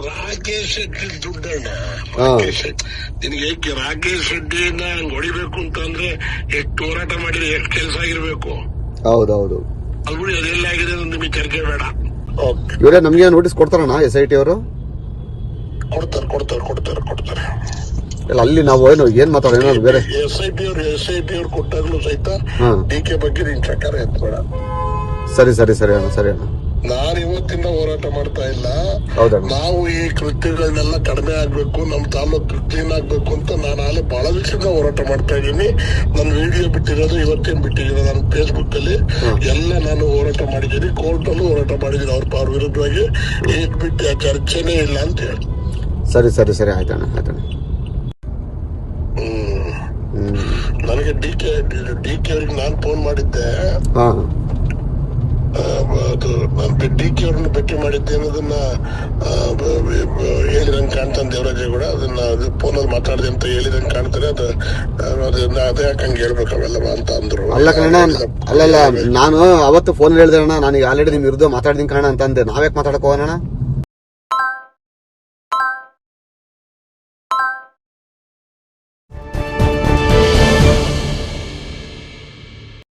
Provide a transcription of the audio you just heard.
ರಾಕೇಶ್ ಶೆಟ್ಟಿ ದುಡ್ಡಣ್ಣ. ರಾಕೇಶ್ ಶೆಟ್ಟಿ ನಿನಗೆ ರಾಕೇಶ್ ಶೆಟ್ಟಿನ ಹೊಡಿಬೇಕು ಅಂತಂದ್ರೆ ಎಷ್ಟು ಹೋರಾಟ ಮಾಡಿದ್ರೆ ಎಷ್ಟು ಕೆಲಸ ಆಗಿರ್ಬೇಕು. ಹೌದೌದು. ಅದು ಅದೆಲ್ಲ ಆಗಿದೆ ನಿಮಗೆ ಚರ್ಚೆ ಬೇಡ. ಇವರೇ ನಮ್ಗೆ ನೋಟಿಸ್ ಕೊಡ್ತಾರಣ್ಣ SIT ಅವರು? ಕೊಡ್ತಾರೆ. ಅಲ್ಲಿ ನಾವು ಏನ್ ಮಾತಾಡೋಣ ಬೇರೆ. SIT ಅವ್ರು ಕೊಟ್ಟಾಗ್ಲೂ ಸಹಿತ DK ಬಗ್ಗೆ ನೀನ್ ಚಕಾರ ಎತ್ಬೇಡ. ಸರಿ ಅಣ್ಣ. ನಾನು ಇವತ್ತಿಂದ ಹೋರಾಟ ಮಾಡ್ತಾ ಇಲ್ಲ. ಹೌದಣ್ಣ. ನಾವು ಈ ಕೃತ್ಯಗಳನ್ನೆಲ್ಲ ಕಡಿಮೆ ಆಗ್ಬೇಕು, ನಮ್ ತಾಲೂಕು ಕ್ಲೀನ್ ಆಗ್ಬೇಕು ಅಂತ ನಾನು ಆಲೆ ಬಹಳ ದಿವಸದಿಂದ ಹೋರಾಟ ಮಾಡ್ತಾ ಇದ್ದೀನಿ. ನನ್ನ ವಿಡಿಯೋ ಬಿಟ್ಟಿರೋದು ಇವತ್ತೇನ್ ಬಿಟ್ಟಿರೋದು ನನ್ನ ಫೇಸ್ಬುಕ್ ಅಲ್ಲಿ ಎಲ್ಲ ನಾನು ಹೋರಾಟ ಮಾಡಿದ್ದೀನಿ. ಕೋರ್ಟ್ ಅಲ್ಲೂ ಹೋರಾಟ ಮಾಡಿದ್ದೀನಿ ಅವ್ರ ವಿರುದ್ಧವಾಗಿ. ಈಗ ಬಿಟ್ಟು ಚರ್ಚೆನೇ ಇಲ್ಲ ಅಂತ ಹೇಳಿ. ಸರಿ ಆಯ್ತಣ್ಣ. ನನಗೆ DK ಅವ್ರಿಗೆ ನಾನು ಫೋನ್ ಮಾಡಿದ್ದೆ. DK ಅವ್ರನ್ನ ಭೇಟಿ ಮಾಡಿದ್ದೆ ಅನ್ನೋದನ್ನ ಹೇಳಿದಂಗೆ ಕಾಣ್ತಾನೆ ದೇವರಾಜೇಗೌಡ. ಅದನ್ನ ಫೋನಲ್ಲಿ ಮಾತಾಡಿದೆ ಅಂತ ಹೇಳಿದಂಗೆ ಕಾಣ್ತಾರೆ. ಅದೇ ಯಾಕಂಗೆ ಹೇಳ್ಬೇಕು ಅವೆಲ್ಲ ಅಂತ ಅಂದ್ರು. ಅಲ್ಲ ನಾನು ಅವತ್ತು ಫೋನ್ ಹೇಳಿದೆ ಅಣ್ಣ, ನಾನೀಗ ಆಲ್ರೆಡಿ ನಿಮ್ ವಿರುದ್ಧ ಮಾತಾಡಿದೀನಿ ಕಾರಣ ಅಂತ ಅಂದೆ. ನಾವ್ಯಾಕೆ ಮಾತಾಡಕ್ ಹೋಗೋಣ?